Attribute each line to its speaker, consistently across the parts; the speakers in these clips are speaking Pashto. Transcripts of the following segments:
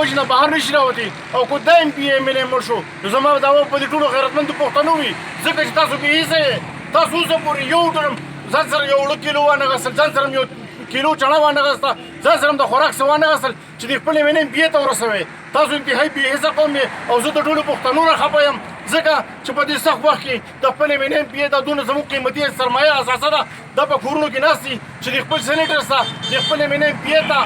Speaker 1: وجه نه بهر نشي راوتي او کو دایم پی ایم ال مړ شو نو زما دعوه په دې ټولو غیرتمند پښتنو وي ځکه چې تاسو به هیڅ تاسو اوسه پورې یو ډرم ځان سره یو لو کیلو وانه غسل ځان سره یو کیلو چڼه وانه غسته ځان سره د خوراک څه وانه غسل چې د خپلې مینې بیا ته ورسوي تاسو انتهایی بې حسه قوم یې او زه د ټولو پښتنو نه خفه یم ځکه چې په دې سخت وخت کې د خپلې مینې بیا ته دونه زموږ قیمتي سرمایه اساسه ده دا په کورونو کې ناست دي چې د خپل سینیټر څخه د خپلې مینې بیا ته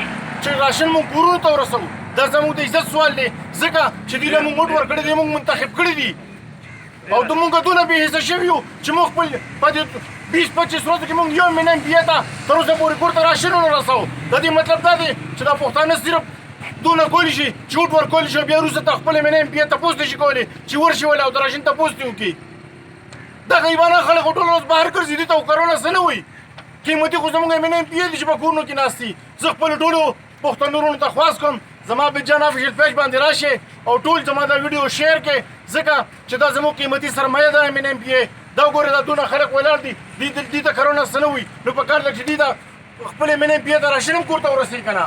Speaker 1: چې راشن مونږ کورونو ته ورسوو دا زموږ د عزت سوال دی ځکه چې دوی له مونږ موټ ورکړی دی مونږ منتخب کړي دي او د مونږ دونه بې حسه شوي یو چې مونږ خپل په دې 20-25 ورځو کې مونږ یو مینم بیا ته تر اوسه پورې کور ته راشن ونه رسوو د دې مطلب دا دی چې دا پښتانه صرف دونه کولی شي چې وټ ورکولی شي بیا وروسته ته خپلې مینم بیا تپوس نه شي کولی چې ورشي ولې او د راشن تپوس دې وکړي دا غریبانه خلک خو ټوله ورځ بهر ګرځي دې ته خو کرونا څه نه وایي قیمتي خو زموږ مینم بیا دي چې په کورونو کې ناست دي زه خپلو ټولو پښتنو وروڼو ته خواست کوم زما بجان افیشل پیج باندې راشئ او ټول زما دا ویډیو شیر کړئ ځکه چې دا زموږ قیمتي سرمایه ده مینم بیا دا وګورئ دا دونه خلک ولاړ دي دې ته کرونا څه نه وایي نو پکار ده چې دې ته خپلې مینم بیا ته راشن هم کور ته ورسوي که نه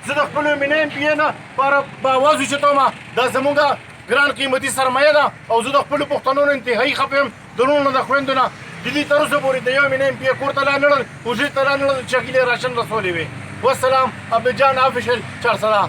Speaker 1: زه د خپلو مینم بیا نه لپاره به اواز اوچتوم دا زموږ ګران قیمتي سرمایه ده او زه د خپلو پښتنو نه انتهایي خفه یم د وروڼو نه د خویندو نه د دې تر اوسه پورې د یو مینم بیا کور ته لا نړل حجرې ته لا نړل چې هغې راشن رسولی وي والسلام عبدالجان افیشل چارسده